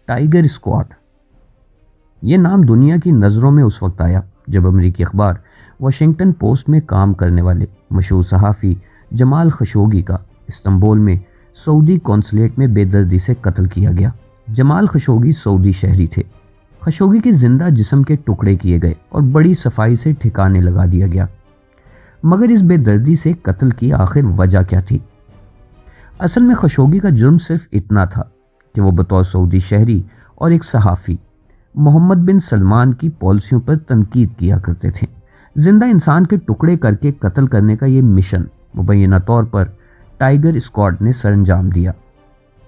Tiger squad. یہ نام دنیا کی نظروں میں اس وقت آیا جب امریکی اخبار واشنگٹن پوسٹ میں کام کرنے والے مشہور صحافی جمال خشوگی کا استنبول میں سعودی قونصلیٹ میں بے دردی سے قتل کیا گیا۔ جمال خشوگی سعودی شہری تھے۔ خشوگی کے زندہ جسم کے ٹکڑے کیے گئے اور بڑی صفائی سے ٹھکانے لگا دیا گیا، مگر اس بے دردی سے قتل کی آخر وجہ کیا تھی؟ اصل میں خشوگی کا جرم صرف اتنا تھا کہ وہ بطور سعودی شہری اور ایک صحافی محمد بن سلمان کی پالیسیوں پر تنقید کیا کرتے تھے۔ زندہ انسان کے ٹکڑے کر کے قتل کرنے کا یہ مشن مبینہ طور پر ٹائیگر اسکواڈ نے سر انجام دیا۔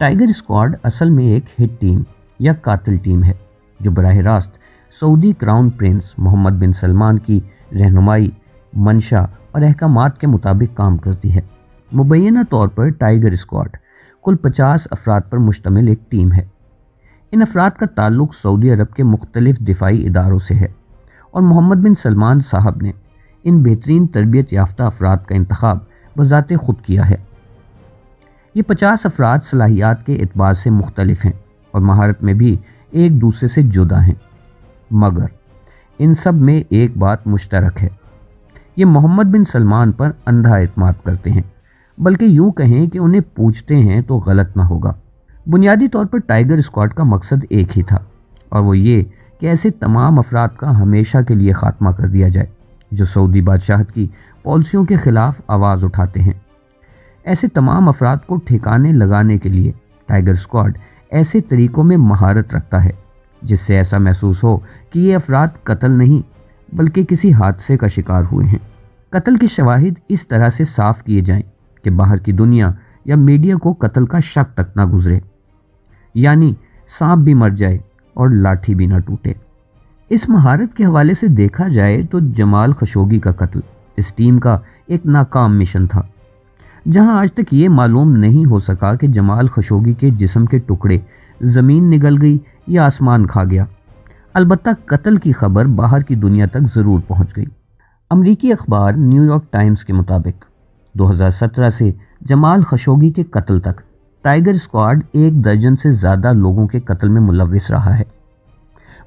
ٹائیگر اسکواڈ اصل میں ایک ہٹ ٹیم یا قاتل ٹیم ہے جو براہ راست سعودی کراؤن پرنس محمد بن سلمان کی رہنمائی، منشا اور احکامات کے مطابق کام کرتی ہے۔ مبینہ طور پر ٹائیگر اسکواڈ کل 50 افراد پر مشتمل ایک ٹیم ہے۔ ان افراد کا تعلق سعودی عرب کے مختلف دفاعی اداروں سے ہے اور محمد بن سلمان صاحب نے ان بہترین تربیت یافتہ افراد کا انتخاب بذات خود کیا ہے۔ یہ 50 افراد صلاحیات کے اعتبار سے مختلف ہیں اور مہارت میں بھی ایک دوسرے سے جدا ہیں، مگر ان سب میں ایک بات مشترک ہے، یہ محمد بن سلمان پر اندھا اعتماد کرتے ہیں، بلکہ یوں کہیں کہ انہیں پوچھتے ہیں تو غلط نہ ہوگا۔ بنیادی طور پر ٹائیگر اسکواڈ کا مقصد ایک ہی تھا، اور وہ یہ کہ ایسے تمام افراد کا ہمیشہ کے لیے خاتمہ کر دیا جائے جو سعودی بادشاہت کی پالیسیوں کے خلاف آواز اٹھاتے ہیں۔ ایسے تمام افراد کو ٹھکانے لگانے کے لیے ٹائیگر اسکواڈ ایسے طریقوں میں مہارت رکھتا ہے جس سے ایسا محسوس ہو کہ یہ افراد قتل نہیں بلکہ کسی حادثے کا شکار ہوئے ہیں۔ قتل کے شواہد اس طرح سے صاف کیے جائیں کہ باہر کی دنیا یا میڈیا کو قتل کا شک تک نہ گزرے، یعنی سانپ بھی مر جائے اور لاٹھی بھی نہ ٹوٹے۔ اس مہارت کے حوالے سے دیکھا جائے تو جمال خشوگی کا قتل اس ٹیم کا ایک ناکام مشن تھا، جہاں آج تک یہ معلوم نہیں ہو سکا کہ جمال خشوگی کے جسم کے ٹکڑے زمین نگل گئی یا آسمان کھا گیا۔ البتہ قتل کی خبر باہر کی دنیا تک ضرور پہنچ گئی۔ امریکی اخبار نیو یارک ٹائمز کے مطابق 2017 سے جمال خشوگی کے قتل تک ٹائیگر اسکواڈ 1 درجن سے زیادہ لوگوں کے قتل میں ملوث رہا ہے۔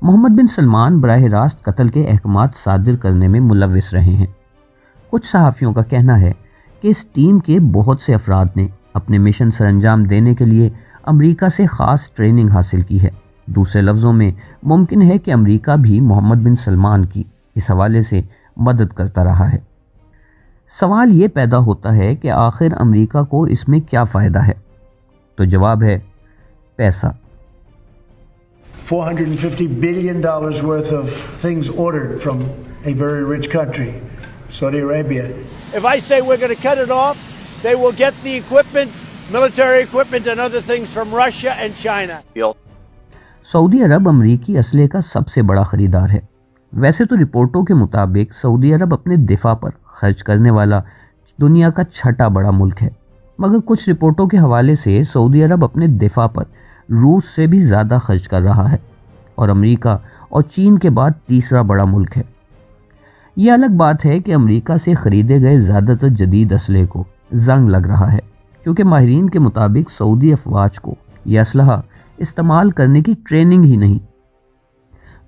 محمد بن سلمان براہ راست قتل کے احکامات صادر کرنے میں ملوث رہے ہیں۔ کچھ صحافیوں کا کہنا ہے کہ اس ٹیم کے بہت سے افراد نے اپنے مشن سر انجام دینے کے لیے امریکہ سے خاص ٹریننگ حاصل کی ہے۔ دوسرے لفظوں میں ممکن ہے کہ امریکہ بھی محمد بن سلمان کی اس حوالے سے مدد کرتا رہا ہے۔ سوال یہ پیدا ہوتا ہے کہ آخر امریکہ کو اس میں کیا فائدہ ہے؟ تو جواب ہے پیسہ۔ $450 billion worth of things ordered from a very rich country, Saudi Arabia. If I say we're going to cut it off, they will get the equipment, military equipment and other things from Russia and China. سعودی عرب امریکی اسلحے کا سب سے بڑا خریدار ہے۔ ویسے تو رپورٹوں کے مطابق سعودی عرب اپنے دفاع پر خرچ کرنے والا دنیا کا 6واں بڑا ملک ہے، مگر کچھ رپورٹوں کے حوالے سے سعودی عرب اپنے دفاع پر روس سے بھی زیادہ خرچ کر رہا ہے اور امریکہ اور چین کے بعد 3واں بڑا ملک ہے۔ یہ الگ بات ہے کہ امریکہ سے خریدے گئے زیادہ تر جدید اسلحے کو زنگ لگ رہا ہے، کیونکہ ماہرین کے مطابق سعودی افواج کو یہ اسلحہ استعمال کرنے کی ٹریننگ ہی نہیں۔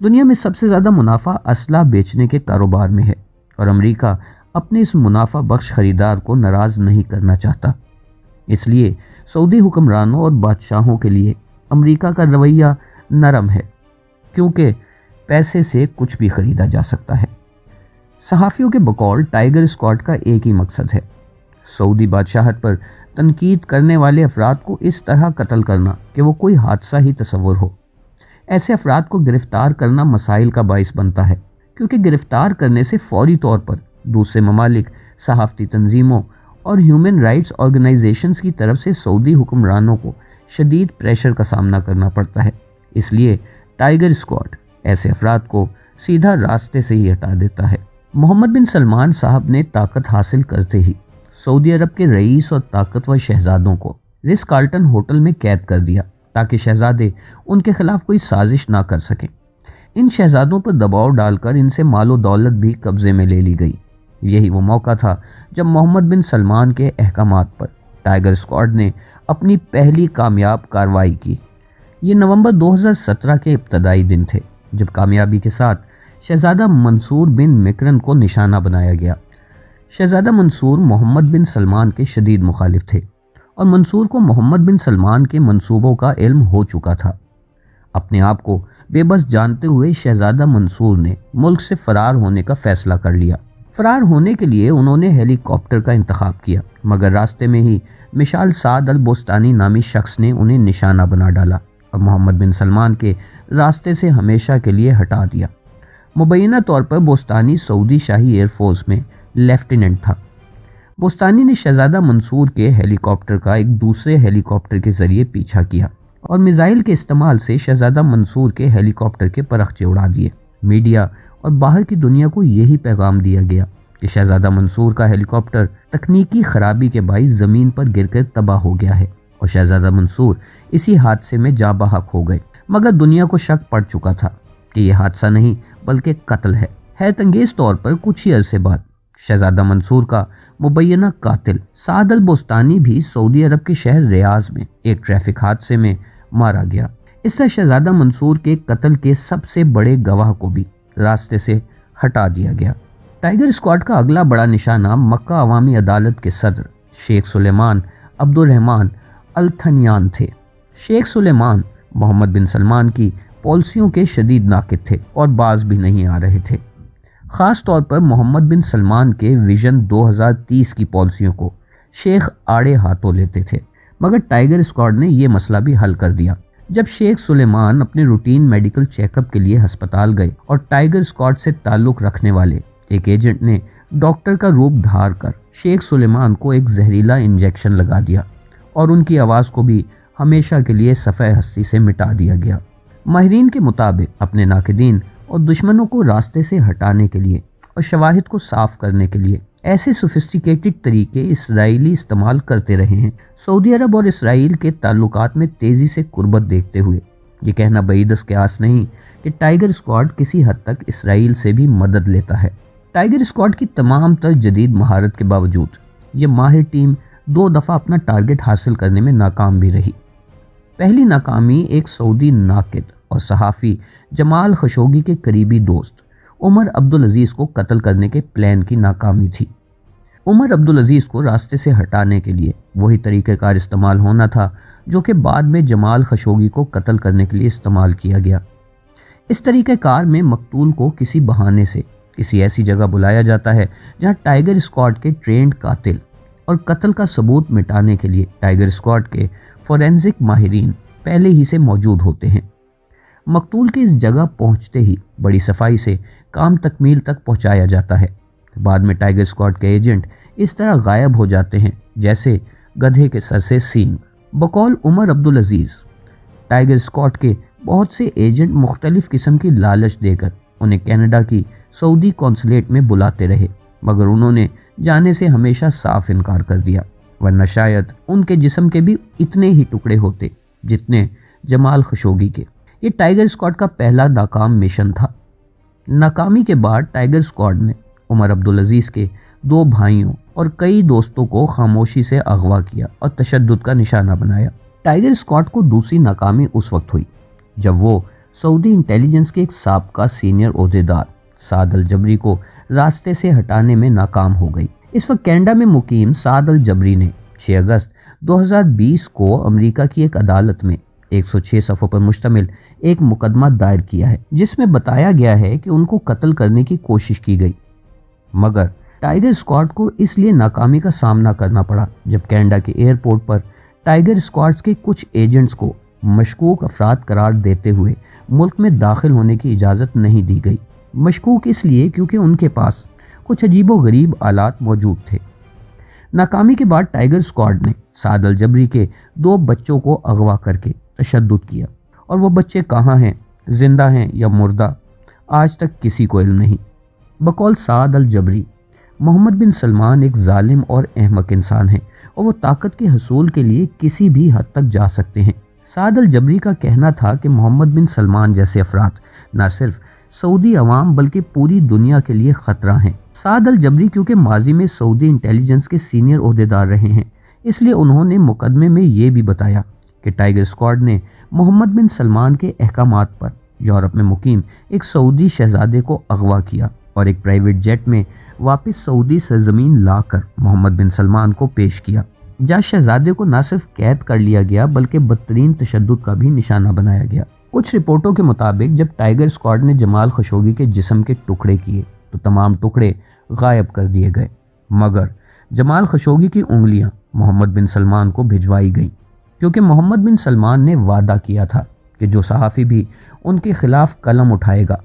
دنیا میں سب سے زیادہ منافع اسلحہ بیچنے کے کاروبار میں ہے اور امریکہ اپنے اس منافع بخش خریدار کو ناراض نہیں کرنا چاہتا۔ اس لیے سعودی حکمرانوں اور بادشاہوں کے لیے امریکہ کا رویہ نرم ہے، کیونکہ پیسے سے کچھ بھی خریدا جا سکتا ہے۔ صحافیوں کے بقول ٹائیگر اسکواڈ کا ایک ہی مقصد ہے، سعودی بادشاہت پر تنقید کرنے والے افراد کو اس طرح قتل کرنا کہ وہ کوئی حادثہ ہی تصور ہو۔ ایسے افراد کو گرفتار کرنا مسائل کا باعث بنتا ہے، کیونکہ گرفتار کرنے سے فوری طور پر دوسرے ممالک، صحافتی تنظیموں اور ہیومن رائٹس آرگنائزیشنز کی طرف سے سعودی حکمرانوں کو شدید پریشر کا سامنا کرنا پڑتا ہے۔ اس لیے ٹائیگر اسکواڈ ایسے افراد کو سیدھا راستے سے ہی ہٹا دیتا ہے۔ محمد بن سلمان صاحب نے طاقت حاصل کرتے ہی سعودی عرب کے رئیس اور طاقتور شہزادوں کو رس کارلٹن ہوٹل میں قید کر دیا تاکہ شہزادے ان کے خلاف کوئی سازش نہ کر سکیں۔ ان شہزادوں پر دباؤ ڈال کر ان سے مال و دولت بھی قبضے میں لے لی گئی۔ یہی وہ موقع تھا جب محمد بن سلمان کے احکامات پر ٹائیگر اسکواڈ نے اپنی پہلی کامیاب کارروائی کی۔ یہ نومبر 2017 کے ابتدائی دن تھے جب کامیابی کے ساتھ شہزادہ منصور بن مکرن کو نشانہ بنایا گیا۔ شہزادہ منصور محمد بن سلمان کے شدید مخالف تھے اور منصور کو محمد بن سلمان کے منصوبوں کا علم ہو چکا تھا۔ اپنے آپ کو بے بس جانتے ہوئے شہزادہ منصور نے ملک سے فرار ہونے کا فیصلہ کر لیا۔ فرار ہونے کے لیے انہوں نے ہیلی کاپٹر کا انتخاب کیا، مگر راستے میں ہی مشال سعد البوستانی نامی شخص نے انہیں نشانہ بنا ڈالا اور محمد بن سلمان کے راستے سے ہمیشہ کے لیے ہٹا دیا۔ مبینہ طور پر بوستانی سعودی شاہی ایئر فورس میں لیفٹیننٹ تھا۔ بوستانی نے شہزادہ منصور کے ہیلی کاپٹر کا ایک دوسرے ہیلی کاپٹر کے ذریعے پیچھا کیا اور میزائل کے استعمال سے شہزادہ منصور کے ہیلی کاپٹر کے پرخچے اڑا دیے۔ میڈیا اور باہر کی دنیا کو یہی پیغام دیا گیا کہ شہزادہ منصور کا ہیلی کاپٹر تکنیکی خرابی کے باعث زمین پر گر کر تباہ ہو گیا ہے اور شہزادہ منصور اسی حادثے میں جاں بحق ہو گئے، مگر دنیا کو شک پڑ چکا تھا کہ یہ حادثہ نہیں بلکہ قتل ہے۔ حیرت انگیز طور پر کچھ ہی عرصے بعد شہزادہ منصور کا مبینہ قاتل سعد البوستانی بھی سعودی عرب کے شہر ریاض میں ایک ٹریفک حادثے میں مارا گیا۔ اس طرح شہزادہ منصور کے قتل کے سب سے بڑے گواہ کو بھی راستے سے ہٹا دیا گیا۔ ٹائیگر اسکواڈ کا اگلا بڑا نشانہ مکہ عوامی عدالت کے صدر شیخ سلیمان عبد الرحمن التھنیان تھے۔ شیخ سلیمان محمد بن سلمان کی پالیسیوں کے شدید ناقد تھے اور باز بھی نہیں آ رہے تھے۔ خاص طور پر محمد بن سلمان کے ویژن 2030 کی پالیسیوں کو شیخ آڑے ہاتھوں لیتے تھے، مگر ٹائیگر اسکواڈ نے یہ مسئلہ بھی حل کر دیا۔ جب شیخ سلیمان اپنے روٹین میڈیکل چیک اپ کے لیے ہسپتال گئے اور ٹائیگر اسکواڈ سے تعلق رکھنے والے ایک ایجنٹ نے ڈاکٹر کا روپ دھار کر شیخ سلیمان کو ایک زہریلا انجیکشن لگا دیا اور ان کی آواز کو بھی ہمیشہ کے لیے صفحہ ہستی سے مٹا دیا گیا۔ ماہرین کے مطابق اپنے ناقدین اور دشمنوں کو راستے سے ہٹانے کے لیے اور شواہد کو صاف کرنے کے لیے ایسے سوفسٹیکیٹڈ طریقے اسرائیلی استعمال کرتے رہے ہیں۔ سعودی عرب اور اسرائیل کے تعلقات میں تیزی سے قربت دیکھتے ہوئے یہ کہنا بعید از قیاس نہیں کہ ٹائیگر اسکواڈ کسی حد تک اسرائیل سے بھی مدد لیتا ہے۔ ٹائیگر اسکواڈ کی تمام تر جدید مہارت کے باوجود یہ ماہر ٹیم 2 دفعہ اپنا ٹارگٹ حاصل کرنے میں ناکام بھی رہی۔ پہلی ناکامی ایک سعودی ناقد اور صحافی جمال خشوگی کے قریبی دوست عمر عبدالعزیز کو قتل کرنے کے پلان کی ناکامی تھی۔ عمر عبدالعزیز کو راستے سے ہٹانے کے لیے وہی طریقہ کار استعمال ہونا تھا جو کہ بعد میں جمال خشوگی کو قتل کرنے کے لیے استعمال کیا گیا۔ اس طریقہ کار میں مقتول کو کسی بہانے سے کسی ایسی جگہ بلایا جاتا ہے جہاں ٹائیگر اسکواڈ کے ٹرینڈ قاتل اور قتل کا ثبوت مٹانے کے لیے ٹائیگر اسکواڈ کے فورینزک ماہرین پہلے ہی سے موجود ہوتے ہیں۔ مقتول کے اس جگہ پہنچتے ہی بڑی صفائی سے کام تکمیل تک پہنچایا جاتا ہے۔ بعد میں ٹائیگر اسکواڈ کے ایجنٹ اس طرح غائب ہو جاتے ہیں جیسے گدھے کے سر سے سینگ۔ بقول عمر عبدالعزیز، ٹائیگر اسکواڈ کے بہت سے ایجنٹ مختلف قسم کی لالچ دے کر انہیں کینیڈا کی سعودی قونصلیٹ میں بلاتے رہے، مگر انہوں نے جانے سے ہمیشہ صاف انکار کر دیا، ورنہ شاید ان کے جسم کے بھی اتنے ہی ٹکڑے ہوتے جتنے جمال خشوگی کے۔ یہ ٹائیگر اسکواڈ کا پہلا ناکام مشن تھا۔ ناکامی کے بعد ٹائیگر اسکواڈ نے عمر عبدالعزیز کے 2 بھائیوں اور کئی دوستوں کو خاموشی سے اغوا کیا اور تشدد کا نشانہ بنایا۔ ٹائیگر اسکواڈ کو دوسری ناکامی اس وقت ہوئی جب وہ سعودی انٹیلیجنس کے ایک سابقہ سینئر عہدیدار سعد الجبری کو راستے سے ہٹانے میں ناکام ہو گئی۔ اس وقت کینیڈا میں مقیم سعد الجبری نے 6 اگست 2020 کو امریکہ کی ایک عدالت میں 106 صفحوں پر مشتمل ایک مقدمہ دائر کیا ہے جس میں بتایا گیا ہے کہ ان کو قتل کرنے کی کوشش کی گئی، مگر ٹائیگر اسکواڈ کو اس لیے ناکامی کا سامنا کرنا پڑا جب کینیڈا کے ایئرپورٹ پر ٹائیگر اسکواڈز کے کچھ ایجنٹس کو مشکوک افراد قرار دیتے ہوئے ملک میں داخل ہونے کی اجازت نہیں دی گئی۔ مشکوک اس لیے کیونکہ ان کے پاس کچھ عجیب و غریب آلات موجود تھے۔ ناکامی کے بعد ٹائیگر اسکواڈ نے سعد الجبری کے 2 بچوں کو اغوا کر کے تشدد کیا، اور وہ بچے کہاں ہیں، زندہ ہیں یا مردہ، آج تک کسی کو علم نہیں۔ بقول سعد الجبری، محمد بن سلمان ایک ظالم اور احمق انسان ہیں اور وہ طاقت کے حصول کے لیے کسی بھی حد تک جا سکتے ہیں۔ سعد الجبری کا کہنا تھا کہ محمد بن سلمان جیسے افراد نہ صرف سعودی عوام بلکہ پوری دنیا کے لیے خطرہ ہیں۔ سعد الجبری کیونکہ ماضی میں سعودی انٹیلیجنس کے سینئر عہدیدار رہے ہیں، اس لیے انہوں نے مقدمے میں یہ بھی بتایا کہ ٹائیگر اسکواڈ نے محمد بن سلمان کے احکامات پر یورپ میں مقیم ایک سعودی شہزادے کو اغوا کیا اور ایک پرائیویٹ جیٹ میں واپس سعودی سرزمین لا کر محمد بن سلمان کو پیش کیا، جہاں شہزادے کو نہ صرف قید کر لیا گیا بلکہ بدترین تشدد کا بھی نشانہ بنایا گیا۔ کچھ رپورٹوں کے مطابق جب ٹائیگر اسکواڈ نے جمال خشوگی کے جسم کے ٹکڑے کیے تو تمام ٹکڑے غائب کر دیے گئے، مگر جمال خشوگی کی انگلیاں محمد بن سلمان کو بھجوائی گئیں، کیونکہ محمد بن سلمان نے وعدہ کیا تھا کہ جو صحافی بھی ان کے خلاف قلم اٹھائے گا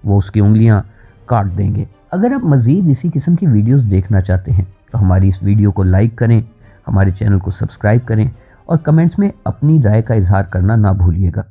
وہ اس کی انگلیاں کاٹ دیں گے۔ اگر آپ مزید اسی قسم کی ویڈیوز دیکھنا چاہتے ہیں تو ہماری اس ویڈیو کو لائک کریں، ہمارے چینل کو سبسکرائب کریں اور کمنٹس میں اپنی رائے کا اظہار کرنا نہ بھولیے گا۔